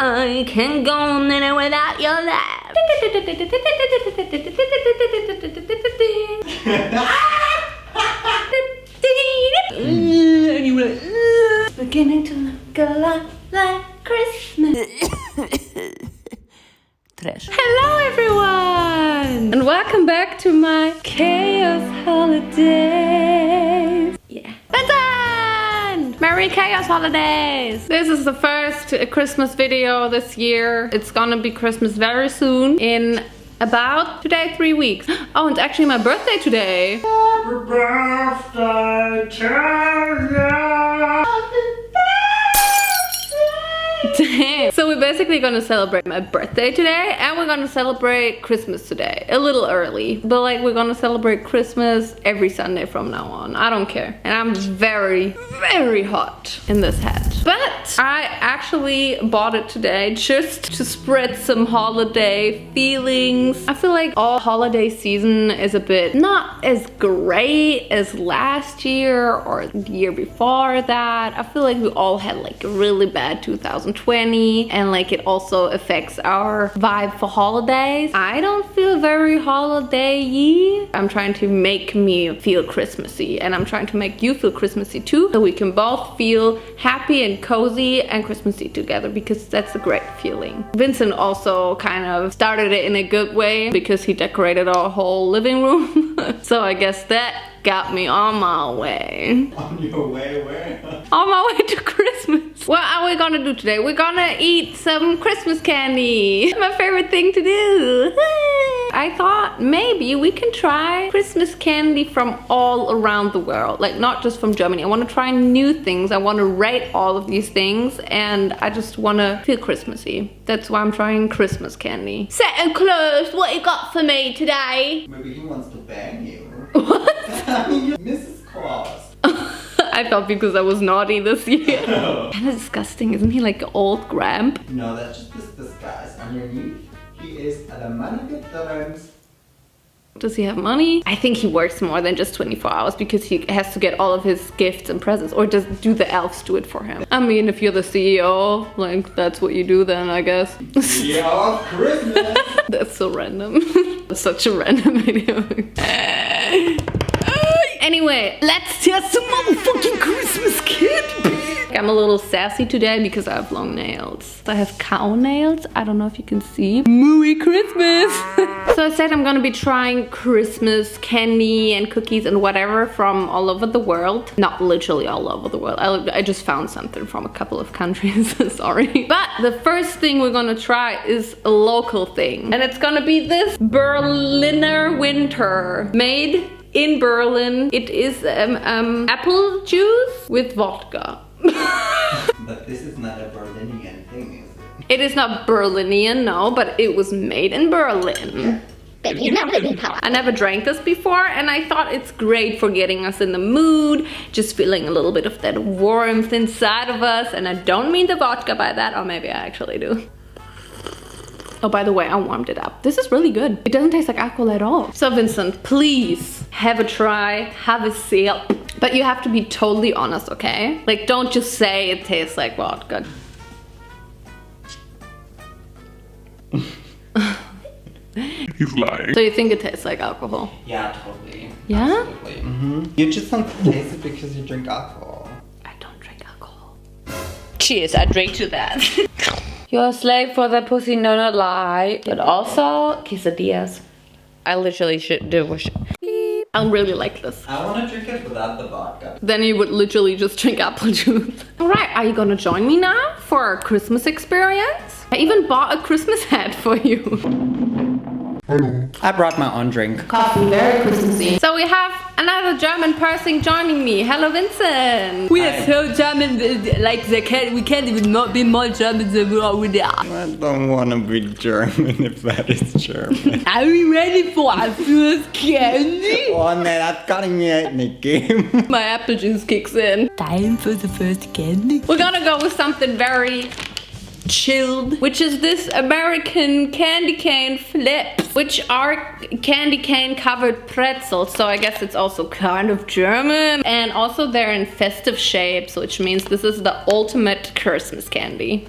I can't go on minute without your laugh. Beginning to look a lot like Christmas. Trash. Hello everyone! And welcome back to my Chaos Holidays. Yeah. Dun-dun! Merry Chaos Holidays! This is the first Christmas video this year. It's gonna be Christmas very soon in about 3 weeks. Oh, it's actually my birthday today. Happy birthday to you! Damn. So we're basically gonna celebrate my birthday today and we're gonna celebrate Christmas today. A little early, but like we're gonna celebrate Christmas every Sunday from now on. I don't care. And I'm very, very hot in this hat. But I actually bought it today just to spread some holiday feelings. I feel like all holiday season is a bit not as great as last year or the year before that. I feel like we all had like a really bad 2020 and like it also affects our vibe for holidays. I don't feel very holiday-y. I'm trying to make me feel Christmassy and I'm trying to make you feel Christmassy too, so we can both feel happy and cozy and Christmassy together, because that's a great feeling. Vincent also kind of started it in a good way because he decorated our whole living room. So I guess that got me on my way. On your way where? On my way to Christmas. What are we gonna do today? We're gonna eat some Christmas candy. My favorite thing to do. I thought maybe we can try Christmas candy from all around the world. Like not just from Germany. I want to try new things. I want to rate all of these things and I just want to feel Christmassy. That's why I'm trying Christmas candy. Santa Claus, what you got for me today? Maybe he wants to bang you. What? I mean, you're Mrs. Claus. I thought because I was naughty this year. Kind of disgusting, isn't he like an old gramp? No, that's just this disguise. Underneath, he is a money difference. Does he have money? I think he works more than just 24 hours because he has to get all of his gifts and presents, or do the elves do it for him? I mean, if you're the CEO, like that's what you do then, I guess. CEO of Christmas. That's so random. Such a random video. Anyway, let's test some motherfucking Christmas candy. I'm a little sassy today because I have long nails. I have cow nails. I don't know if you can see. Merry Christmas! So I said I'm gonna be trying Christmas candy and cookies and whatever from all over the world. Not literally all over the world. I just found something from a couple of countries. Sorry. But the first thing we're gonna try is a local thing. And it's gonna be this Berliner Winter. Made in Berlin. It is apple juice with vodka. But this is not a Berlinian thing, is it? It is not Berlinian, no, but it was made in Berlin. I never drank this before and I thought it's great for getting us in the mood, just feeling a little bit of that warmth inside of us, and I don't mean the vodka by that, or maybe I actually do. Oh, by the way, I warmed it up. This is really good. It doesn't taste like alcohol at all. So Vincent, please have a try, have a sip. But you have to be totally honest, okay? Like, don't just say it tastes like vodka. He's lying. So you think it tastes like alcohol? Yeah, totally. Yeah? Absolutely. You just don't taste it because you drink alcohol. I don't drink alcohol. Cheers, I drink to that. You're a slave for the pussy, no, not lie. But also, quesadillas. I literally should do. I really like this. I want to drink it without the vodka. Then you would literally just drink apple juice. Alright, are you gonna join me now for our Christmas experience? I even bought a Christmas hat for you. I brought my own drink. Coffee, very Christmassy. So we have another German person joining me. Hello, Vincent. We are so German, like we can't even be more German than we already are. I don't want to be German if that is German. Are we ready for our first candy? Oh no, that's cutting me out in the game. My apple juice kicks in. Time for the first candy. We're gonna go with something very chilled, which is this American candy cane flips, which are candy cane covered pretzels. So I guess it's also kind of German. And also they're in festive shapes, which means this is the ultimate Christmas candy.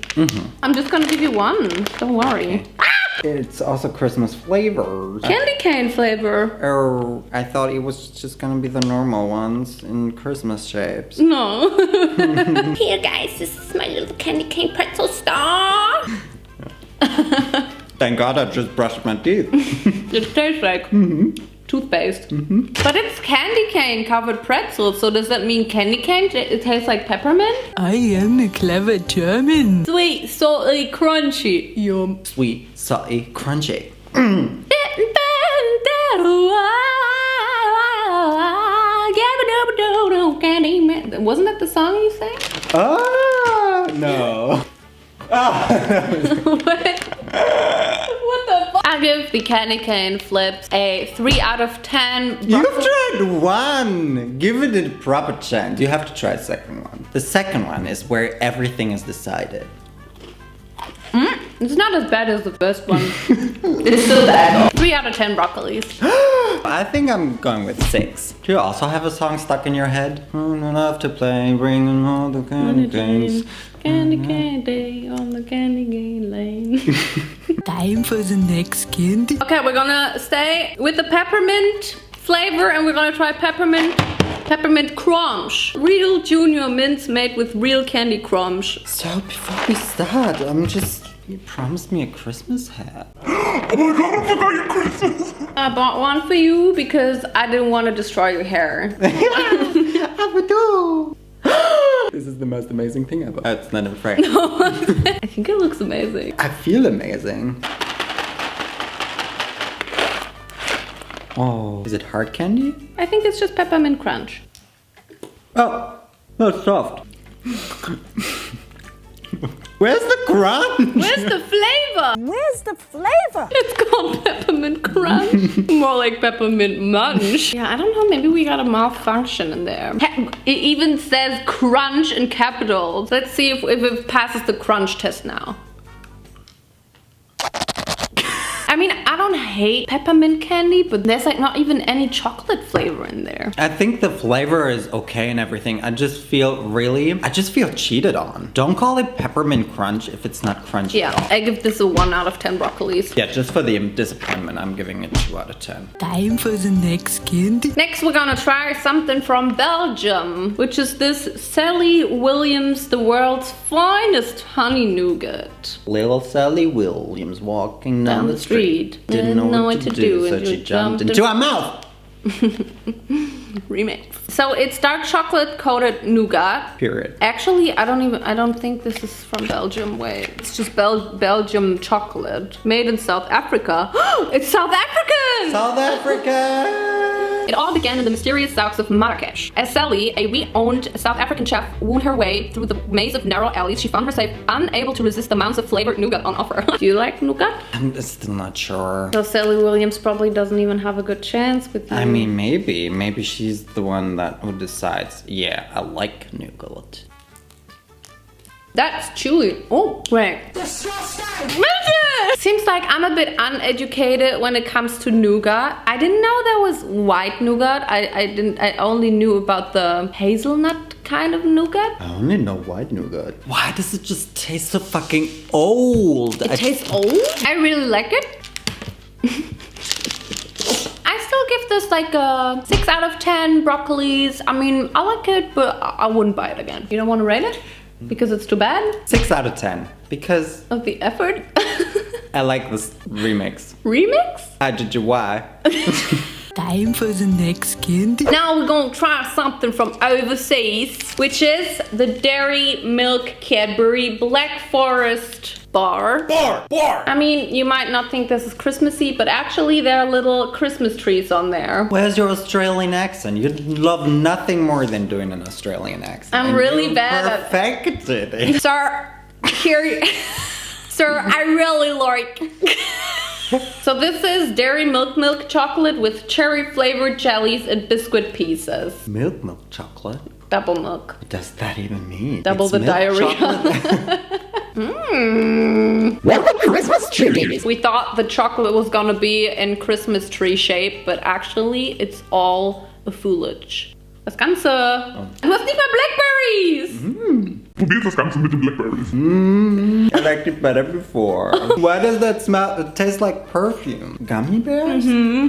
I'm just gonna give you one, don't worry. It's also Christmas flavor. Candy cane flavor. Oh, I thought it was just gonna be the normal ones in Christmas shapes. No. Here guys, this is my little candy cane pretzel star. Thank God I just brushed my teeth. It tastes like toothpaste. But it's candy cane covered pretzels, so does that mean candy cane? It tastes like peppermint? I am a clever German. Sweet, salty, crunchy. Yum. Sweet, salty, crunchy. Wasn't that the song you sang? Oh, no. What the fuck? I'll give the candy cane flips a 3 out of 10. You've tried one. Give it a proper chance. You have to try the second one. The second one is where everything is decided. It's not as bad as the first one. It's still bad. 3 out of 10 broccolis. I think I'm going with 6. Do you also have a song stuck in your head? I love to play, bringing all the candy canes. Candy cane day on the candy cane lane. Time for the next candy. Okay, we're gonna stay with the peppermint flavor and we're gonna try Peppermint Crunch. Real junior mints made with real candy crunch. So before we start, you promised me a Christmas hat. Oh my god, I forgot your Christmas. I bought one for you because I didn't want to destroy your hair. This is the most amazing thing ever. That's not a prank. I think it looks amazing. I feel amazing. Oh, is it hard candy? I think it's just Peppermint Crunch. Oh, that's soft. Where's the crunch? Where's the flavor? Where's the flavor? It's called Peppermint Crunch. More like Peppermint Munch. Yeah, I don't know, maybe we got a malfunction in there. It even says crunch in capitals. Let's see if it passes the crunch test now. I mean, I don't hate peppermint candy, but there's like not even any chocolate flavor in there. I think the flavor is okay and everything. I just feel cheated on. Don't call it Peppermint Crunch if it's not crunchy. Yeah, I give this a 1 out of 10 broccolis. Yeah, just for the disappointment, I'm giving it 2 out of 10. Time for the next candy. Next, we're gonna try something from Belgium, which is this Sally Williams, the world's finest honey nougat. Little Sally Williams walking down the street. Didn't know what to do, so she jumped into her mouth. Remix. So it's dark chocolate coated nougat. Period. Actually, I don't think this is from Belgium. Wait, it's just Belgium chocolate made in South Africa. It's South African! South Africa! It all began in the mysterious south of Marrakesh. As Sally, a re-owned South African chef, wound her way through the maze of narrow alleys, she found herself unable to resist the amounts of flavored nougat on offer. Do you like nougat? I'm still not sure. So Sally Williams probably doesn't even have a good chance with you. I mean, maybe. Maybe she's the one who decides, yeah, I like nougat. That's chewy. Oh, wait. Seems like I'm a bit uneducated when it comes to nougat. I didn't know there was white nougat. I only knew about the hazelnut kind of nougat. I only know white nougat. Why does it just taste so fucking old? It tastes old? I really like it. I still give this like a 6 out of 10 broccolis. I mean, I like it, but I wouldn't buy it again. You don't want to rate it? Because it's too bad? 6 out of 10. Because of the effort? I like this remix. Remix? I did you why? Time for the next candy. Now we're gonna try something from overseas, which is the Dairy Milk Cadbury Black Forest bar. Bar! I mean, you might not think this is Christmassy, but actually there are little Christmas trees on there. Where's your Australian accent? You'd love nothing more than doing an Australian accent. I'm really bad at it. Perfected it. Sir, here... Sir, I really like... So this is Dairy Milk chocolate with cherry flavored jellies and biscuit pieces. Milk chocolate? Double milk. What does that even mean? Double It's the milk diarrhea. chocolate? Well, the Christmas tree. We thought the chocolate was gonna be in Christmas tree shape, but actually it's all a foliage. Das Ganze. Du hast nicht mal Blackberries! Probiert das Ganze mit den Blackberries. I liked it better before. Why does that smell? It tastes like perfume. Gummy bears?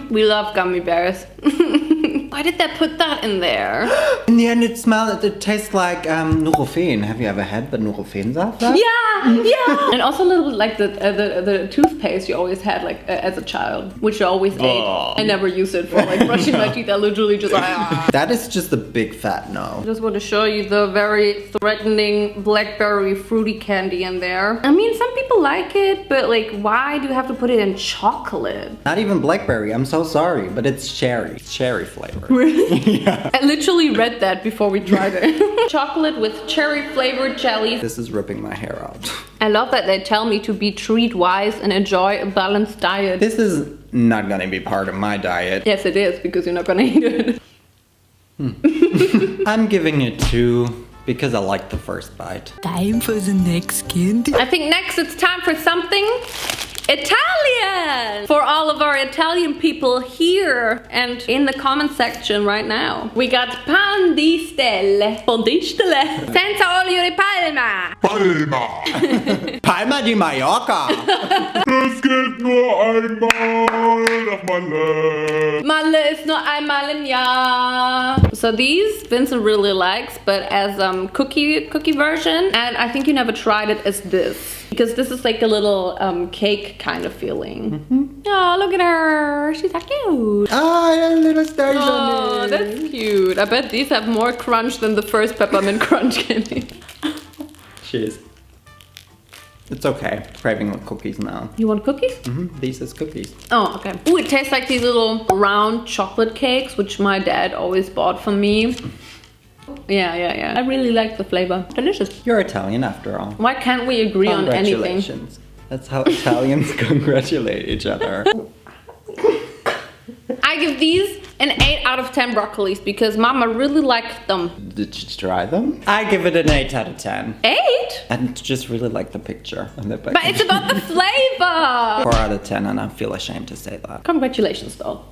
We love gummy bears. Why did they put that in there? In the end, it tastes like Nurofen. Have you ever had the Nurofensaft? Yeah! And also a little bit like the toothpaste you always had like as a child, which I always ate. I never used it for like brushing my teeth. I literally just That is just a big fat no. I just want to show you the very threatening blackberry fruity candy in there. I mean, some people like it, but like, why do you have to put it in chocolate? Not even blackberry. I'm so sorry, but it's cherry. It's cherry flavor. Yeah. I literally read that before we tried it. Chocolate with cherry flavored jelly. This is ripping my hair out. I love that they tell me to be treat wise and enjoy a balanced diet. This is not gonna be part of my diet. Yes, it is, because you're not gonna eat it. I'm giving it 2 because I like the first bite. Time for the next candy. I think next it's time for something Italian! For all of our Italian people here and in the comment section right now. We got Pandistel. Pandistel. Senza olio di palma. Palma! Palma di Mallorca! Es geht nur einmal nach Malle. Malle ist nur einmal im Jahr. So these Vincent really likes, but as cookie version. And I think you never tried it as this. Because this is like a little cake kind of feeling. Oh, look at her. She's so cute. Ah, little stars on Oh, it. that's cute. I bet these have more crunch than the first Peppermint Crunch candy. Cheers. It's okay. Craving with cookies now. You want cookies? These is cookies. Oh, okay. Ooh, it tastes like these little round chocolate cakes, which my dad always bought for me. Yeah. I really like the flavor. Delicious. You're Italian after all. Why can't we agree on anything? Congratulations. That's how Italians congratulate each other. I give these an 8 out of 10 broccolis because Mama really liked them. Did you try them? I give it an 8 out of 10. 8? I just really like the picture on the back. But it's about the flavor. 4 out of 10, and I feel ashamed to say that. Congratulations, though.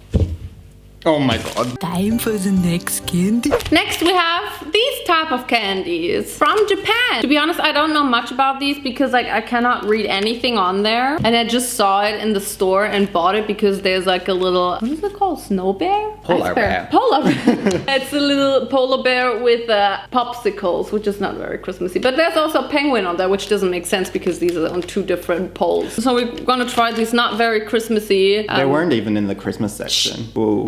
Oh my god. Time for the next candy. Next we have these type of candies from Japan. To be honest, I don't know much about these because like I cannot read anything on there. And I just saw it in the store and bought it because there's like a little, what is it called? Snow bear? Polar bear. Polar bear. It's a little polar bear with popsicles, which is not very Christmassy. But there's also a penguin on there, which doesn't make sense because these are on 2 different poles. So we're gonna try these not very Christmassy. They weren't even in the Christmas section. Whoa.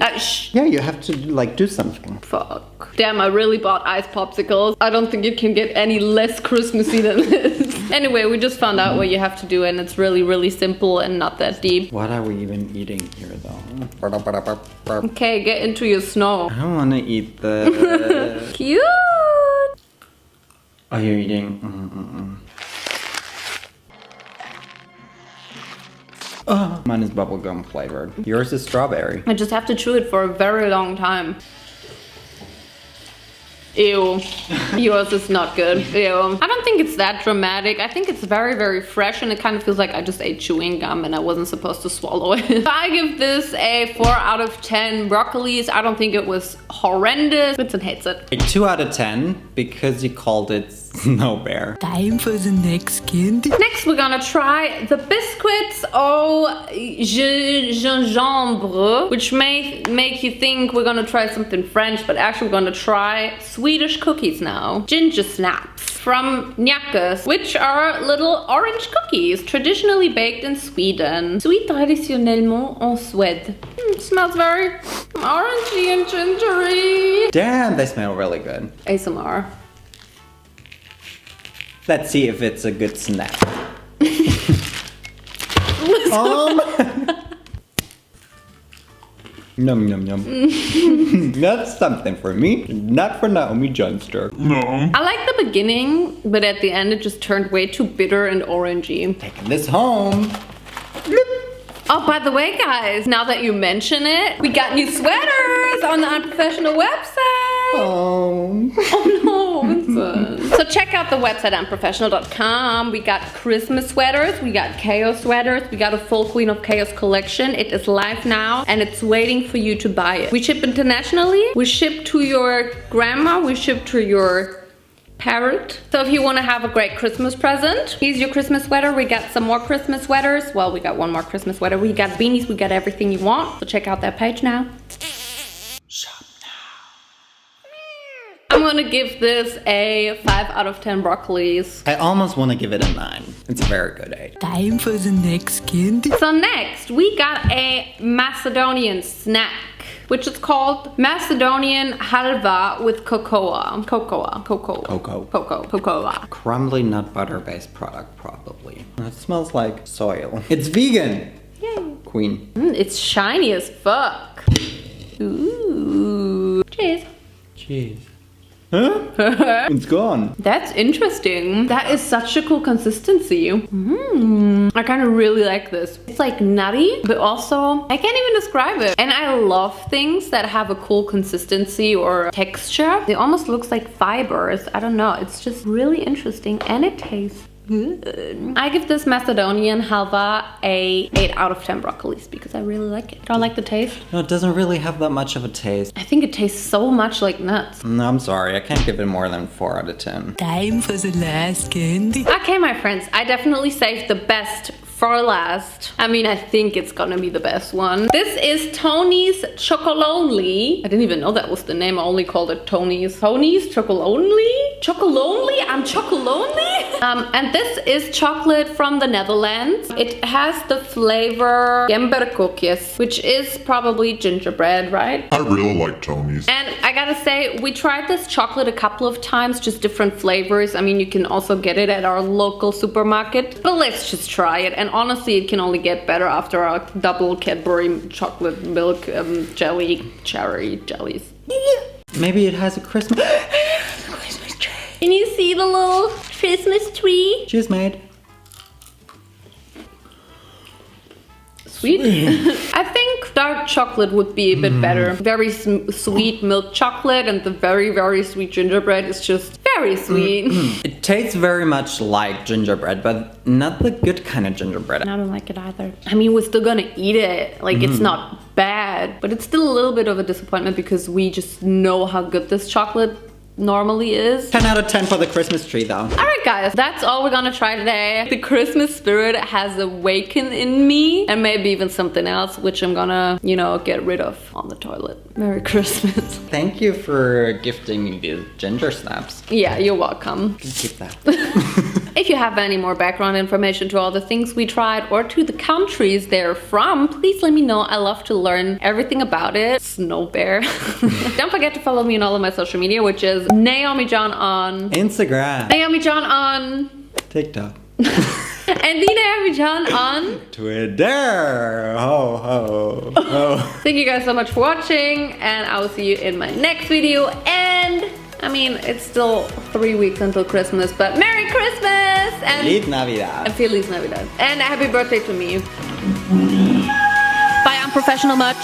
Yeah, you have to like do something. Fuck. Damn, I really bought ice popsicles. I don't think it can get any less Christmassy than this. Anyway, we just found out what you have to do and it's really, really simple and not that deep. What are we even eating here though? Okay, get into your snow. I don't want to eat the... Cute! Oh, you're eating... Oh, mine is bubblegum flavored. Yours is strawberry. I just have to chew it for a very long time. Ew. Yours is not good. Ew. I don't think it's that dramatic. I think it's very, very fresh and it kind of feels like I just ate chewing gum and I wasn't supposed to swallow it. I give this a 4 out of 10 broccolis. I don't think it was horrendous. Vincent hates it. A 2 out of 10 because you called it Snow Bear. Time for the next candy. Next we're gonna try the biscuits au gingembre, which may make you think we're gonna try something French, but actually we're gonna try Swedish cookies now. Ginger snaps from Nyackes, which are little orange cookies traditionally baked in Sweden. Sweet traditionnellement en Suède. Smells very orangey and gingery. Damn, they smell really good. ASMR. Let's see if it's a good snap. Yum, yum, yum. That's something for me, not for Naomi Johnster. No. I like the beginning, but at the end it just turned way too bitter and orangey. Taking this home. Oh, by the way, guys, now that you mention it, we got new sweaters on the Unprofessional website. Oh. Oh no, Vincent. So check check out the website unprofessional.com. We got Christmas sweaters, we got chaos sweaters, we got a full Queen of Chaos collection. It is live now and it's waiting for you to buy it. We ship internationally, we ship to your grandma, we ship to your parrot. So if you want to have a great Christmas present, here's your Christmas sweater. We got some more Christmas sweaters. Well, we got one more Christmas sweater. We got beanies, we got everything you want. So check out that page now. Shop now. I'm gonna give this a 5 out of 10 broccolis. I almost want to give it a 9. It's a very good 8. Time for the next candy. So next, we got a Macedonian snack, which is called Macedonian halva with cocoa. Crumbly nut butter based product, probably. It smells like soil. It's vegan. Yay. Queen. It's shiny as fuck. Ooh. Cheers. Cheese. Huh? It's gone. That's interesting. That is such a cool consistency. I kind of really like this. It's like nutty, but also I can't even describe it. And I love things that have a cool consistency or texture. It almost looks like fibers. I don't know. It's just really interesting and it tastes good. I give this Macedonian halva a 8 out of 10 broccolis because I really like it. I don't like the taste. No, it doesn't really have that much of a taste. I think it tastes so much like nuts. No, I'm sorry. I can't give it more than 4 out of 10. Time for the last candy. Okay, my friends, I definitely saved the best for last. I mean, I think it's gonna be the best one. This is Tony's Chocolonely. I didn't even know that was the name. I only called it Tony's. Tony's Chocolonely? Chocolonely? I'm Chocolonely? And this is chocolate from the Netherlands. It has the flavor Gemberkoekjes, which is probably gingerbread, right? I really like Tony's. And I gotta say, we tried this chocolate a couple of times, just different flavors. I mean, you can also get it at our local supermarket, but let's just try it. And honestly, it can only get better after our double Cadbury chocolate milk jelly cherry jellies. Maybe it has a Christmas tree. Can you see the little Christmas tree? Cheers, mate. Sweet. I think dark chocolate would be a bit better. Very sweet milk chocolate and the very, very sweet gingerbread is just very sweet. It tastes very much like gingerbread, but not the good kind of gingerbread. I don't like it either. I mean, we're still gonna eat it. Like, it's not bad, but it's still a little bit of a disappointment because we just know how good this chocolate normally is. 10 out of 10 for the Christmas tree, though. Alright guys, that's all we're gonna try today. The Christmas spirit has awakened in me, and maybe even something else, which I'm gonna, you know, get rid of on the toilet. Merry Christmas. Thank you for gifting me these ginger snaps. Yeah, you're welcome. Keep that. If you have any more background information to all the things we tried or to the countries they're from, please let me know. I love to learn everything about it. Snow bear. Don't forget to follow me on all of my social media, which is Naomijon on Instagram. Naomijon on TikTok. and the Naomijon on Twitter. Ho, ho, ho. Thank you guys so much for watching, and I will see you in my next video. And I mean, it's still 3 weeks until Christmas, but Merry Christmas! And Feliz Navidad. Feliz Navidad. And happy birthday to me. Bye, unprofessional much.